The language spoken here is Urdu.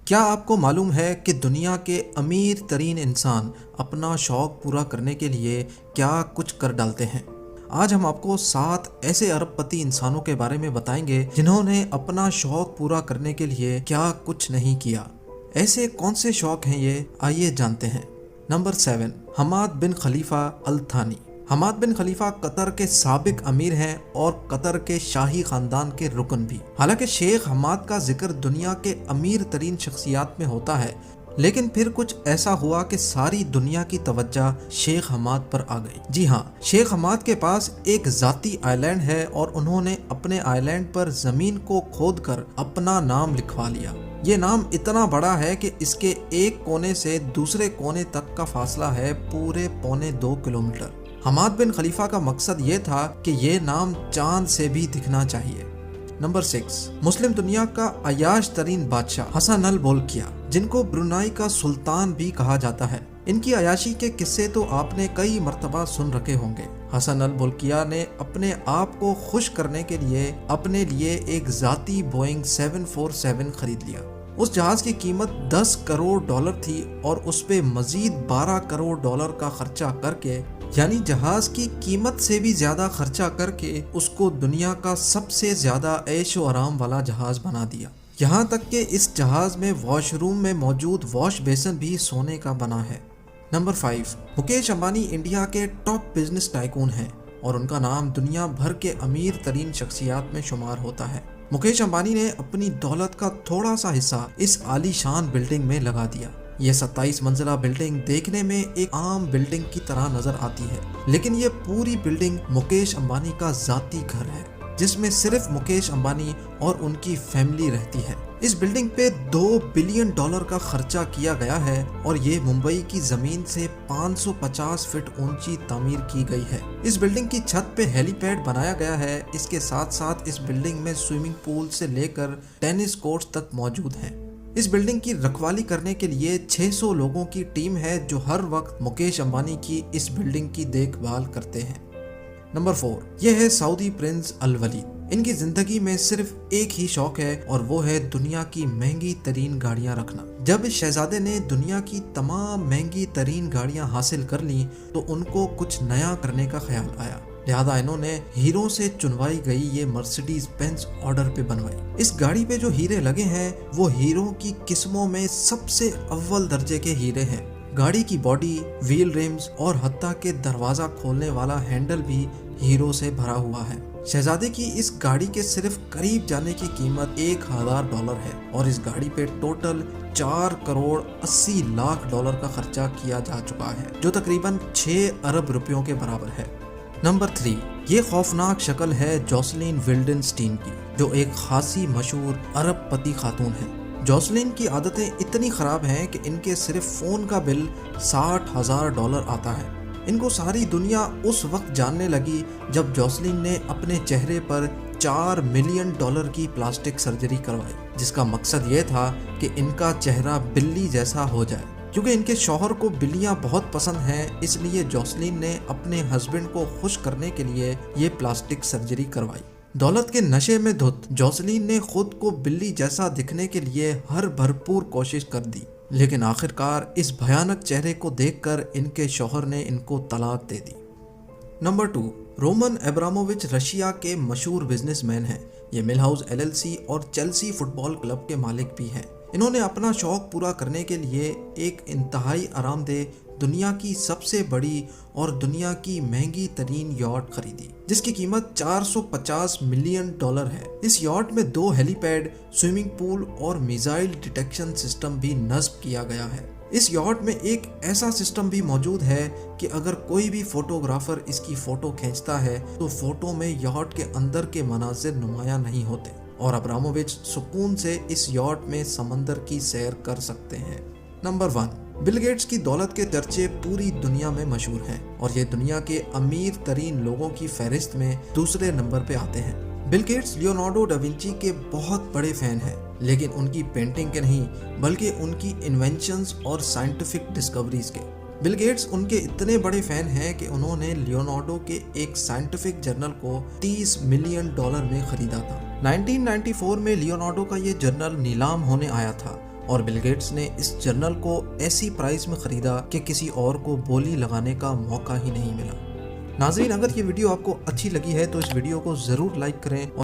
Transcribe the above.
کیا آپ کو معلوم ہے کہ دنیا کے امیر ترین انسان اپنا شوق پورا کرنے کے لیے کیا کچھ کر ڈالتے ہیں؟ آج ہم آپ کو 7 ایسے ارب پتی انسانوں کے بارے میں بتائیں گے جنہوں نے اپنا شوق پورا کرنے کے لیے کیا کچھ نہیں کیا۔ ایسے کون سے شوق ہیں یہ؟ آئیے جانتے ہیں۔ نمبر 7، حماد بن خلیفہ التھانی۔ حماد بن خلیفہ قطر کے سابق امیر ہیں اور قطر کے شاہی خاندان کے رکن بھی۔ حالانکہ شیخ حماد کا ذکر دنیا کے امیر ترین شخصیات میں ہوتا ہے، لیکن پھر کچھ ایسا ہوا کہ ساری دنیا کی توجہ شیخ حماد پر آ گئی۔ جی ہاں، شیخ حماد کے پاس ایک ذاتی آئی لینڈ ہے اور انہوں نے اپنے آئی لینڈ پر زمین کو کھود کر اپنا نام لکھوا لیا۔ یہ نام اتنا بڑا ہے کہ اس کے ایک کونے سے دوسرے کونے تک کا فاصلہ ہے پورے 2.25 کلومیٹر۔ حماد بن خلیفہ کا مقصد یہ تھا کہ یہ نام چاند سے بھی دکھنا چاہیے۔ نمبر 6، مسلم دنیا کا عیاش ترین بادشاہ حسن البولکیہ، جن کو برونائی کا سلطان بھی کہا جاتا ہے۔ ان کی عیاشی کے قصے تو آپ نے کئی مرتبہ سن رکھے ہوں گے۔ حسن البولکیہ نے اپنے آپ کو خوش کرنے کے لیے اپنے لیے ایک ذاتی بوئنگ 747 خرید لیا۔ اس جہاز کی قیمت $10 کروڑ تھی اور اس پہ مزید $12 کروڑ کا خرچہ کر کے، یعنی جہاز کی قیمت سے بھی زیادہ خرچہ کر کے، اس کو دنیا کا سب سے زیادہ عیش و آرام والا جہاز بنا دیا۔ یہاں تک کہ اس جہاز میں واش روم میں موجود واش بیسن بھی سونے کا بنا ہے۔ نمبر 5، مکیش امبانی انڈیا کے ٹاپ بزنس ٹائکون ہیں اور ان کا نام دنیا بھر کے امیر ترین شخصیات میں شمار ہوتا ہے۔ مکیش امبانی نے اپنی دولت کا تھوڑا سا حصہ اس عالی شان بلڈنگ میں لگا دیا۔ یہ 27 منزلہ بلڈنگ دیکھنے میں ایک عام بلڈنگ کی طرح نظر آتی ہے، لیکن یہ پوری بلڈنگ مکیش امبانی کا ذاتی گھر ہے، جس میں صرف مکیش امبانی اور ان کی فیملی رہتی ہے۔ اس بلڈنگ پہ $2 بلین کا خرچہ کیا گیا ہے اور یہ ممبئی کی زمین سے 550 فٹ اونچی تعمیر کی گئی ہے۔ اس بلڈنگ کی چھت پہ ہیلی پیڈ بنایا گیا ہے۔ اس کے ساتھ ساتھ اس بلڈنگ میں سوئمنگ پول سے لے کر ٹینس کورٹس تک موجود ہیں۔ اس بلڈنگ کی رکھوالی کرنے کے لیے 600 لوگوں کی ٹیم ہے جو ہر وقت مکیش امبانی کی اس بلڈنگ کی دیکھ بھال کرتے ہیں۔ نمبر 4، یہ ہے سعودی پرنس الولید۔ ان کی زندگی میں صرف ایک ہی شوق ہے اور وہ ہے دنیا کی مہنگی ترین گاڑیاں رکھنا۔ جب اس شہزادے نے دنیا کی تمام مہنگی ترین گاڑیاں حاصل کر لیں تو ان کو کچھ نیا کرنے کا خیال آیا، لہذا انہوں نے ہیروں سے چنوائی گئی یہ مرسیڈیز بینز آرڈر پہ بنوائی۔ اس گاڑی پہ جو ہیرے لگے ہیں وہ ہیروں کی قسموں میں سب سے اول درجے کے ہیرے ہیں۔ گاڑی کی باڈی، ویل ریمز اور حتیٰ کہ دروازہ کھولنے والا ہینڈل بھی ہیروں سے بھرا ہوا ہے۔ شہزادے کی اس گاڑی کے صرف قریب جانے کی قیمت $1000 ہے اور اس گاڑی پہ ٹوٹل $4 کروڑ 80 لاکھ کا خرچہ کیا جا چکا ہے، جو تقریباً 6 ارب روپیوں کے برابر ہے۔ نمبر 3، یہ خوفناک شکل ہے جوسلین ولڈنسٹین کی، جو ایک خاصی مشہور ارب پتی خاتون ہے۔ جوسلین کی عادتیں اتنی خراب ہیں کہ ان کے صرف فون کا بل $60,000 آتا ہے۔ ان کو ساری دنیا اس وقت جاننے لگی جب جوسلین نے اپنے چہرے پر $4 ملین کی پلاسٹک سرجری کروائی، جس کا مقصد یہ تھا کہ ان کا چہرہ بلی جیسا ہو جائے۔ کیونکہ ان کے شوہر کو بلیاں بہت پسند ہیں، اس لیے جوسلین نے اپنے ہسبینڈ کو خوش کرنے کے لیے یہ پلاسٹک سرجری کروائی۔ دولت کے نشے میں دھت جوسلین نے خود کو بلی جیسا دکھنے کے لیے ہر بھرپور کوشش کر دی، لیکن آخرکار اس بھیانک چہرے کو دیکھ کر ان کے شوہر نے ان کو طلاق دے دی۔ نمبر 2، رومن ابرامووچ رشیا کے مشہور بزنس مین ہیں۔ یہ مل ہاؤس LLC اور چیلسی فٹ بال کلب کے مالک بھی ہیں۔ انہوں نے اپنا شوق پورا کرنے کے لیے ایک انتہائی آرام دہ، دنیا کی سب سے بڑی اور دنیا کی مہنگی ترین یاٹ خریدی، جس کی قیمت $450 ملین ہے۔ اس یاٹ میں 2 ہیلی پیڈ، سوئمنگ پول اور میزائل ڈیٹیکشن سسٹم بھی نصب کیا گیا ہے۔ اس یاٹ میں ایک ایسا سسٹم بھی موجود ہے کہ اگر کوئی بھی فوٹوگرافر اس کی فوٹو کھینچتا ہے تو فوٹو میں یاٹ کے اندر کے مناظر نمایاں نہیں ہوتے اور ابرامووچ سکون سے اس یاٹ میں سمندر کی سیر کر سکتے ہیں۔ نمبر 1، بل گیٹس کی دولت کے چرچے پوری دنیا میں مشہور ہیں اور یہ دنیا کے امیر ترین لوگوں کی فہرست میں دوسرے نمبر پہ آتے ہیں۔ بل گیٹس لیونارڈو ڈا ونچی کے بہت بڑے فین ہیں، لیکن ان کی پینٹنگ کے نہیں بلکہ ان کی انوینشنز اور سائنٹیفک ڈسکوریز کے۔ بل گیٹس ان کے اتنے بڑے فین ہیں کہ انہوں نے لیونارڈو کے ایک سائنٹیفک جرنل کو $30 ملین میں خریدا تھا۔ 1994 میں لیونارڈو کا یہ جرنل نیلام ہونے آیا تھا اور بل گیٹس نے اس جرنل کو ایسی پرائس میں خریدا کہ کسی اور کو بولی لگانے کا موقع ہی نہیں ملا۔ ناظرین، اگر یہ ویڈیو آپ کو اچھی لگی ہے تو اس ویڈیو کو ضرور لائک کریں